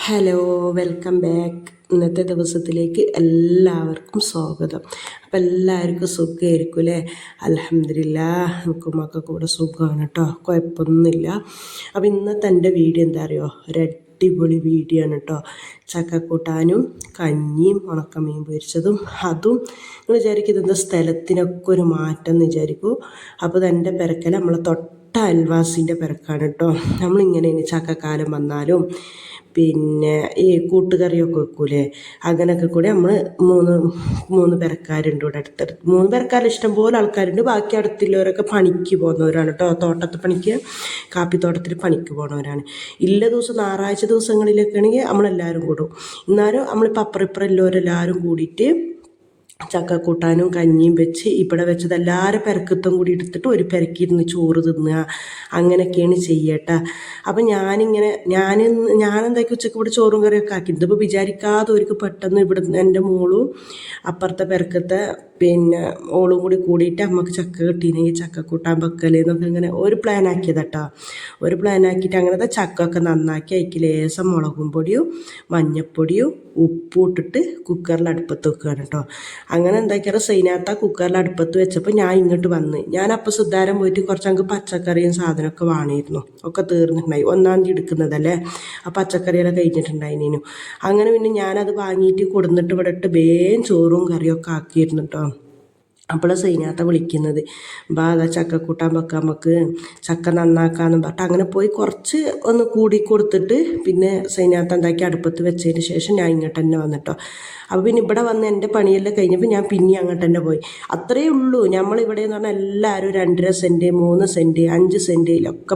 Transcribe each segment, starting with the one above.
Hello, welcome back. ഇന്നത്തെ ദിവസത്തിലേക്ക് എല്ലാവർക്കും സ്വാഗതം. അപ്പം എല്ലാവർക്കും സുഖമായിരിക്കും അല്ലേ? അൽഹംദുലില്ലാഹ്, നമുക്കും കൂടെ സുഖമാണ് കേട്ടോ, കുഴപ്പമൊന്നുമില്ല. അപ്പം ഇന്നത്തെ എൻ്റെ വീഡിയോ എന്താ അറിയോ, അടിപൊളി വീഡിയോ ആണ് കേട്ടോ. ചക്കക്കൂട്ടാനും കഞ്ഞിയും ഉണക്കമീൻ പൊരിച്ചതും. അതും നിങ്ങൾ വിചാരിക്കും ഇതെന്താ സ്ഥലത്തിനൊക്കെ ഒരു മാറ്റം എന്ന് വിചാരിക്കും. അപ്പോൾ ഇതെൻ്റെ പെരക്കല നമ്മളെ അയൽവാസിൻ്റെ പെരക്കാണ് കേട്ടോ. നമ്മളിങ്ങനെ ചക്കക്കാലം വന്നാലും പിന്നെ ഈ കൂട്ടുകറിയൊക്കെ വെക്കൂലേ, അങ്ങനെയൊക്കെ കൂടി നമ്മൾ മൂന്ന് പെരക്കാരുണ്ട് ഇവിടെ അടുത്തടുത്ത്. 3 പെരക്കാർ ഇഷ്ടംപോലെ ആൾക്കാരുണ്ട്. ബാക്കി അടുത്തുള്ളവരൊക്കെ പണിക്ക് പോകുന്നവരാണ് കേട്ടോ. തോട്ടത്തിൽ പണിക്ക്, കാപ്പിത്തോട്ടത്തിൽ പണിക്ക് പോകുന്നവരാണ്. ഇല്ല ദിവസം ഞായറാഴ്ച ദിവസങ്ങളിലൊക്കെ ആണെങ്കിൽ നമ്മളെല്ലാവരും കൂടും. എന്നാലും നമ്മളിപ്പോൾ അപ്പുറം ഇപ്പുറം എല്ലാവരും കൂടിയിട്ട് ചക്കക്കൂട്ടാനും കഞ്ഞിയും വെച്ച് ഇവിടെ വെച്ചത് എല്ലാവരും പെരക്കത്തും കൂടി എടുത്തിട്ട് ഒരു പെരക്കിരുന്ന് ചോറ് തിന്നുക, അങ്ങനെയൊക്കെയാണ് ചെയ്യട്ടെ. അപ്പം ഞാനെന്താക്കി ഉച്ചക്ക് ഇവിടെ ചോറും കറിയൊക്കെ ആക്കി. ഇതിപ്പോൾ വിചാരിക്കാതെ അവർക്ക് പെട്ടെന്ന് ഇവിടെ എൻ്റെ മോളും അപ്പുറത്തെ പെരക്കത്തെ പിന്നെ ഓളും കൂടിയിട്ട് അമ്മക്ക് ചക്ക കിട്ടീനെങ്കിൽ ചക്കക്കൂട്ടാൻ വെക്കൽ എന്നൊക്കെ ഇങ്ങനെ ഒരു പ്ലാൻ ആക്കിയതാട്ടോ. ഒരു പ്ലാൻ ആക്കിയിട്ട് അങ്ങനത്തെ ചക്കൊക്കെ നന്നാക്കി അതിക്ക് ലേശം മുളകും പൊടിയും മഞ്ഞപ്പൊടിയും ഉപ്പും ഇട്ടിട്ട് കുക്കറിൽ അടുപ്പത്ത് വെക്കുകയാണ് കേട്ടോ. അങ്ങനെ എന്താക്കിയാൽ സൈനാത്ത കുക്കറിൽ അടുപ്പത്ത് വെച്ചപ്പോൾ ഞാൻ ഇങ്ങോട്ട് വന്ന്, ഞാനപ്പോൾ സുധാരം പോയിട്ട് കുറച്ച് അങ്ങ് പച്ചക്കറിയും സാധനമൊക്കെ വാങ്ങിയിരുന്നു. ഒക്കെ തീർന്നിട്ടുണ്ടായി, 1-ാം തീയതി എടുക്കുന്നതല്ലേ, ആ പച്ചക്കറിയെല്ലാം കഴിഞ്ഞിട്ടുണ്ടായിരുന്നു. അങ്ങനെ പിന്നെ ഞാനത് വാങ്ങിയിട്ട് കൊടുന്നിട്ട് ഇവിടെ ഇട്ട് ചോറും കറിയൊക്കെ ആക്കിയിരുന്നു കേട്ടോ. അപ്പോൾ സൈനാത്ത വിളിക്കുന്നത്, അതാ ചക്കക്കൂട്ടാൻ വെക്കാൻ നമുക്ക്, ചക്ക നന്നാക്കാമെന്ന് പറഞ്ഞിട്ട് അങ്ങനെ പോയി കുറച്ച് ഒന്ന് കൂടി കൊടുത്തിട്ട് പിന്നെ സൈനാത്ത എന്താക്കി അടുപ്പത്ത് വെച്ചതിന് ശേഷം ഞാൻ ഇങ്ങോട്ട് തന്നെ വന്നിട്ടോ. അപ്പോൾ പിന്നെ ഇവിടെ വന്ന് എൻ്റെ പണിയെല്ലാം കഴിഞ്ഞപ്പോൾ ഞാൻ പിന്നെ അങ്ങോട്ട് തന്നെ പോയി. അത്രയേ ഉള്ളൂ. നമ്മളിവിടെ എന്ന് പറഞ്ഞാൽ എല്ലാവരും 2.5 സെൻറ്റ് 3 സെൻറ്റ് 5 സെൻറ്റിലൊക്കെ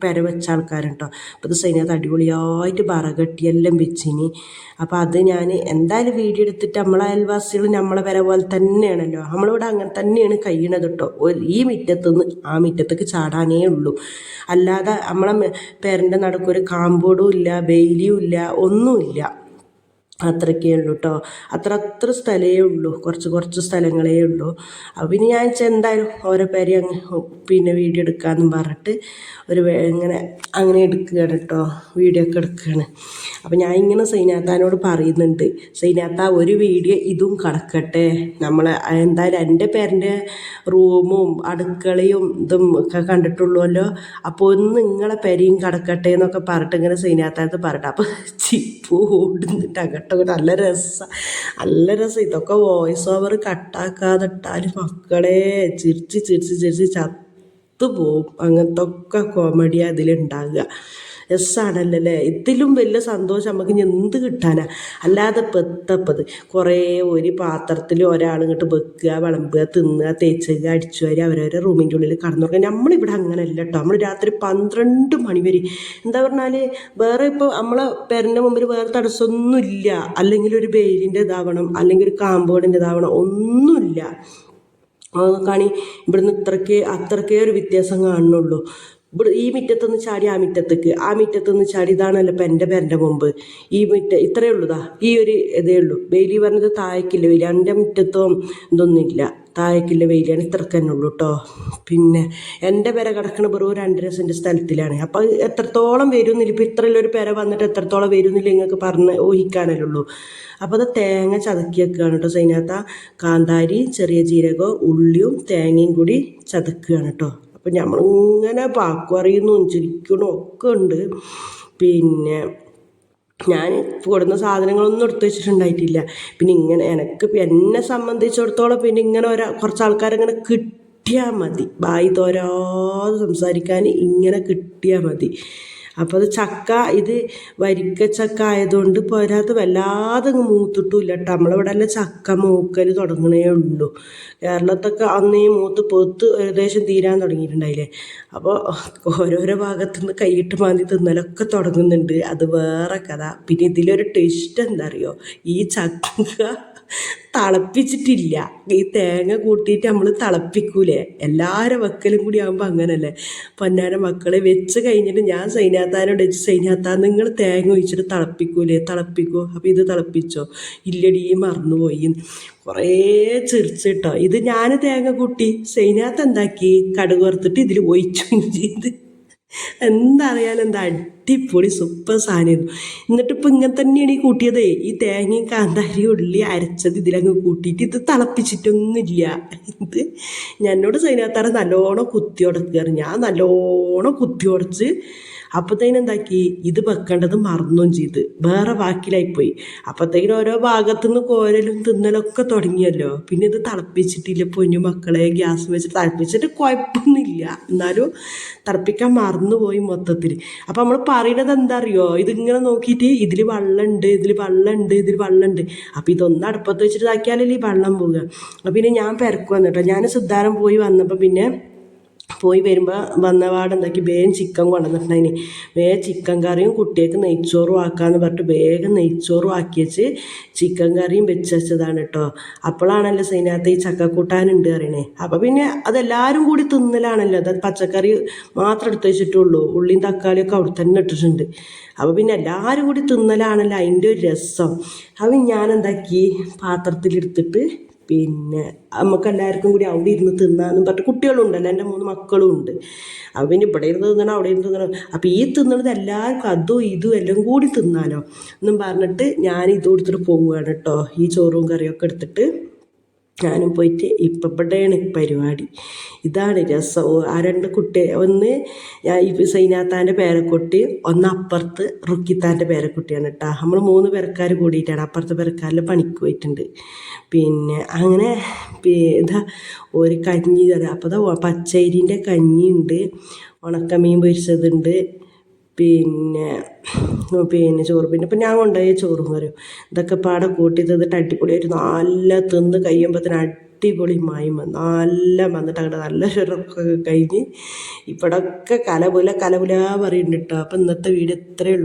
പെര വെച്ച ആൾക്കാരുണ്ടോ. അപ്പോൾ ഇത് സൈനാത്ത അടിപൊളിയായിട്ട് ബറകട്ടിയെല്ലാം വെച്ചിനി. അപ്പോൾ അത് ഞാൻ എന്തായാലും വീഡിയോ എടുത്തിട്ട് നമ്മളെ അയൽവാസികൾ നമ്മളെ പെര പോലെ തന്നെയാണല്ലോ, നമ്മളിവിടെ അങ്ങനെ തന്നെയാണ് കഴിയണത് കേട്ടോ. ഈ മുറ്റത്തുനിന്ന് ആ മുറ്റത്തേക്ക് ചാടാനേ ഉള്ളൂ. അല്ലാതെ നമ്മളെ പെരൻ്റെ നടുക്കൊരു കാമ്പോർഡും ഇല്ല, ബെയിലിയും ഇല്ല, ഒന്നുമില്ല. അത്രയ്ക്കേ ഉള്ളൂ കേട്ടോ. അത്ര സ്ഥലമേ ഉള്ളൂ, കുറച്ച് സ്ഥലങ്ങളേ ഉള്ളൂ. അപ്പോൾ പിന്നെ ഞാൻ എന്തായാലും ഓരോ പേരെ പിന്നെ വീഡിയോ എടുക്കാമെന്നും പറഞ്ഞിട്ട് അങ്ങനെ എടുക്കുകയാണ് കേട്ടോ, വീഡിയോ ഒക്കെ എടുക്കുകയാണ്. അപ്പോൾ ഞാൻ ഇങ്ങനെ സൈനാത്താനോട് പറയുന്നുണ്ട്, സൈനാത്ത ഒരു വീഡിയോ ഇതും കിടക്കട്ടെ, നമ്മളെ എന്തായാലും എൻ്റെ പേരൻ്റെ റൂമും അടുക്കളയും ഇതും ഒക്കെ കണ്ടിട്ടുള്ളൂല്ലോ, അപ്പോൾ ഒന്ന് നിങ്ങളെ പെരയും കിടക്കട്ടെ എന്നൊക്കെ പറഞ്ഞിട്ട് ഇങ്ങനെ സൈനാത്താനത്ത് പറയട്ടെ. അപ്പോൾ ചിപ്പു ഓടുന്നിട്ട് അങ്ങോട്ട് നല്ല രസം. ഇതൊക്കെ വോയിസ് ഓവർ കട്ടാക്കാതെ ഇട്ടാൽ മക്കളെ ചിരിച്ച് ചത്തുപോവും. അങ്ങനത്തെ ഒക്കെ കോമഡിയാണ് ഇതിലുണ്ടാകുക. രസമാണല്ലേ. ഇതിലും വലിയ സന്തോഷം നമുക്ക് എന്ത് കിട്ടാനാ. അല്ലാതെ പെത്തപ്പത് കുറേ ഒരു പാത്രത്തിൽ ഒരാളിങ്ങോട്ട് വെക്കുക, വിളമ്പുക, തിന്നുക, തേച്ചുക, അടിച്ചു വരിക, അവരവരെ റൂമിൻ്റെ ഉള്ളിൽ കടന്നുറങ്ങുക. നമ്മളിവിടെ അങ്ങനെയല്ല കേട്ടോ. നമ്മൾ രാത്രി 12 മണി വരെ എന്താ പറഞ്ഞാൽ വേറെ ഇപ്പോൾ നമ്മളെ പേരൻ്റെ മുമ്പിൽ വേറെ തടസ്സമൊന്നുമില്ല. അല്ലെങ്കിൽ ഒരു ബെയിലിൻ്റെ ഇതാവണം, അല്ലെങ്കിൽ ഒരു കാമ്പോർഡിൻ്റെ ഇതാവണം, ഒന്നുമില്ല. കാണി ഇവിടുന്ന് അത്രക്കേ ഒരു വ്യത്യാസം കാണുന്നുള്ളൂ. ഈ മുറ്റത്തുനിന്ന് ചാടി ആ മുറ്റത്തുനിന്ന് ചാടി, ഇതാണല്ലോ ഇപ്പം എൻ്റെ പേരൻ്റെ മുമ്പ്. ഈ ഇത്രയേ ഉള്ളൂതാ, ഈ ഒരു ഇതേ ഉള്ളൂ. വെയിലി പറഞ്ഞത് താഴേക്കില്ല വെയില്, എൻ്റെ മുറ്റത്തും ഇതൊന്നുമില്ല, താഴേക്കില്ല വെയിലാണ്. ഇത്രക്ക് തന്നെ ഉള്ളൂ കേട്ടോ. പിന്നെ എൻ്റെ പെര കിടക്കണ വെറും 2.5 സെൻറ്റ് സ്ഥലത്തിലാണ്. അപ്പോൾ എത്രത്തോളം വരുന്നില്ല, ഇപ്പോൾ ഇത്രയുള്ളൊരു പെര വന്നിട്ട് എത്രത്തോളം വരുന്നില്ല നിങ്ങൾക്ക് പറഞ്ഞ് ഊഹിക്കാനല്ലേ ഉള്ളൂ. അപ്പോൾ അത് തേങ്ങ ചതക്കി വെക്കുകയാണ് കേട്ടോ സൈനാത്ത. കാന്താരി, ചെറിയ ജീരകവും ഉള്ളിയും തേങ്ങയും കൂടി ചതക്കുകയാണ് കേട്ടോ. അപ്പം നമ്മളിങ്ങനെ പാക്കുറിയുന്നു ചിരിക്കണു ഒക്കെ ഉണ്ട്. പിന്നെ ഞാൻ കൊടുന്ന സാധനങ്ങളൊന്നും എടുത്തു വെച്ചിട്ടുണ്ടായിട്ടില്ല. പിന്നെ എന്നെ സംബന്ധിച്ചിടത്തോളം പിന്നെ ഇങ്ങനെ കുറച്ച് ആൾക്കാരങ്ങനെ കിട്ടിയാൽ മതി, ബായി തോരാതെ സംസാരിക്കാൻ ഇങ്ങനെ കിട്ടിയാൽ മതി. അപ്പോൾ അത് ചക്ക, ഇത് വരിക്കച്ചക്ക ആയതുകൊണ്ട് പോരാത്ത വല്ലാതെ മൂത്തിട്ടില്ല കേട്ടോ. നമ്മളിവിടെ എല്ലാം ചക്ക മൂക്കൽ തുടങ്ങണേ ഉള്ളൂ. കേരളത്തൊക്കെ അന്നേ മൂത്ത് പൊത്ത് ഏകദേശം തീരാൻ തുടങ്ങിയിട്ടുണ്ടായില്ലേ. അപ്പോൾ ഓരോരോ ഭാഗത്തുനിന്ന് കൈയിട്ട് മാന്തി തിന്നലൊക്കെ തുടങ്ങുന്നുണ്ട്. അത് വേറെ കഥ. പിന്നെ ഇതിലൊരു ട്വിസ്റ്റ് എന്താ അറിയോ, ഈ ചക്ക തിളപ്പിച്ചിട്ടില്ല. ഈ തേങ്ങ കൂട്ടിയിട്ട് നമ്മൾ തിളപ്പിക്കൂലേ, എല്ലാവരും വെക്കലും കൂടി ആകുമ്പോൾ അങ്ങനല്ലേ. പൊന്നാര മക്കളെ വെച്ച് കഴിഞ്ഞിട്ട് ഞാൻ സൈനാത്താനോട് വെച്ച്, സൈനാത്ത നിങ്ങൾ തേങ്ങ ഒഴിച്ചിട്ട് തിളപ്പിക്കുമോ? അപ്പോൾ ഇത് തിളപ്പിച്ചോ? ഇല്ലടി മറന്നുപോയി. കുറേ ചിരിച്ചിട്ടോ. ഇത് ഞാൻ തേങ്ങ കൂട്ടി, സൈനാത്ത എന്താക്കി കടുക് വറുത്തിട്ട് ഇതിൽ ഒഴിച്ചു ചെയ്ത്. എന്താ അറിയാലും എന്താ അടിപൊളി സൂപ്പർ സാധനമായിരുന്നു. എന്നിട്ടിപ്പോൾ ഇങ്ങനെ തന്നെയാണ് ഈ കൂട്ടിയതേ. ഈ തേങ്ങയും കാന്താരി ഉള്ളി അരച്ചത് ഇതിലങ്ങ് കൂട്ടിയിട്ട് ഇത് തിളപ്പിച്ചിട്ടൊന്നുമില്ല. ഇത് എന്നോട് സൈനാത്താറെ നല്ലോണം കുത്തി ഉടക്കുകയാണ്. ഞാൻ നല്ലോണം കുത്തി ഉടച്ച് അപ്പോഴത്തേനും എന്താക്കി ഇത് വെക്കേണ്ടത് മറന്നും ചെയ്ത് വേറെ ബാക്കിലായിപ്പോയി. അപ്പോഴത്തേനും ഓരോ ഭാഗത്തുനിന്ന് കോരലും തിന്നലൊക്കെ തുടങ്ങിയല്ലോ. പിന്നെ ഇത് തിളപ്പിച്ചിട്ടില്ല പൊന്നു മക്കളെ. ഗ്യാസ് വെച്ചിട്ട് തിളപ്പിച്ചിട്ട് കുഴപ്പമൊന്നുമില്ല, എന്നാലും തിളപ്പിക്കാൻ മറന്നുപോയി മൊത്തത്തിൽ. അപ്പം നമ്മൾ പറയണത് എന്താ അറിയോ, ഇതിങ്ങനെ നോക്കിയിട്ട് ഇതിൽ വെള്ളമുണ്ട്, ഇതിൽ വെള്ളമുണ്ട്, ഇതിൽ വെള്ളമുണ്ട്. അപ്പം ഇതൊന്നും അടുപ്പത്ത് വെച്ചിട്ട് ഇതാക്കിയാലല്ലേ ഈ വെള്ളം പോവുക. അപ്പം പിന്നെ ഞാൻ പെരക്ക് വന്നിട്ടോ. ഞാൻ സിദ്ധാരം പോയി വന്നപ്പോൾ പിന്നെ പോയി വരുമ്പോൾ വന്നപാട് എന്താക്കി വേഗം ചിക്കൻ കൊണ്ടുവന്നിട്ടുണ്ടായിന്. വേഗം ചിക്കൻ കറിയും കുട്ടികൾക്ക് നെയ്ച്ചോറും ആക്കാമെന്ന് പറഞ്ഞിട്ട് വേഗം നെയ്ച്ചോറും ആക്കി വെച്ച് ചിക്കൻ കറിയും വെച്ച് വെച്ചതാണ് കേട്ടോ. അപ്പോഴാണല്ലോ സൈനകത്ത് ഈ ചക്കക്കൂട്ടാനുണ്ട് അറിയണേ. അപ്പോൾ പിന്നെ അതെല്ലാവരും കൂടി തിന്നലാണല്ലോ. അത് പച്ചക്കറി മാത്രം എടുത്ത് വെച്ചിട്ടുള്ളൂ, ഉള്ളിയും തക്കാളിയൊക്കെ അവിടെ തന്നെ ഇട്ടിട്ടുണ്ട്. അപ്പോൾ പിന്നെ എല്ലാവരും കൂടി തിന്നലാണല്ലോ അതിൻ്റെ ഒരു രസം. അപ്പം ഞാനെന്താക്കി പാത്രത്തിലെടുത്തിട്ട് പിന്നെ നമുക്ക് എല്ലാവർക്കും കൂടി അവിടെ ഇരുന്ന് തിന്നാന്നും പറഞ്ഞിട്ട് കുട്ടികളുണ്ടല്ലോ, എൻ്റെ 3 മക്കളും ഉണ്ട്. അപ്പം പിന്നെ ഇവിടെ ഇരുന്ന് തിന്നണം അവിടെ ഇരുന്ന് തിന്നണം. അപ്പം ഈ തിന്നണത് എല്ലാവർക്കും അതും ഇതും എല്ലാം കൂടി തിന്നാലോ എന്നും പറഞ്ഞിട്ട് ഞാൻ ഇത് കൊടുത്തിട്ട് പോവുകയാണ് കേട്ടോ. ഈ ചോറും കറിയൊക്കെ എടുത്തിട്ട് ഞാനും പോയിട്ട് ഇപ്പം ഇവിടെയാണ് പരിപാടി. ഇതാണ് രസം. ആ 2 കുട്ടി, ഒന്ന് ഈ സൈനാത്താൻ്റെ പേരക്കുട്ടി, ഒന്ന് അപ്പുറത്ത് റുക്കിത്താൻ്റെ പേരക്കുട്ടിയാണ് കേട്ടോ. നമ്മൾ 3 പേരക്കാർ കൂടിയിട്ടാണ്. അപ്പുറത്തെ പേരക്കാരിൽ പണിക്ക് പോയിട്ടുണ്ട്. പിന്നെ അങ്ങനെ ഇതാ ഒരു കഞ്ഞി തരാം. അപ്പോൾ ഇതാ പച്ചരിൻ്റെ കഞ്ഞിയുണ്ട്, ഉണക്കമീൻ പൊരിച്ചതുണ്ട്, പിന്നെ ചോറ്. പിന്നെ ഇപ്പം ഞാൻ കൊണ്ടുപോയ ചോറും കറിയും ഇതൊക്കെ പാടെ കൂട്ടി തിന്നിട്ട് അടിപൊളിയായിട്ട് നല്ല തിന്ന് കഴിയുമ്പോഴത്തേന് അടിപൊളി മയം നല്ല വന്നിട്ട് അങ്ങനെ നല്ല ഷുറൊക്കെ കഴിഞ്ഞ് ഇവിടെയൊക്കെ കലപുല പറയുന്നുണ്ട് കേട്ടോ. അപ്പം ഇന്നത്തെ വീഡിയോ ഇത്രയേ ഉള്ളൂ.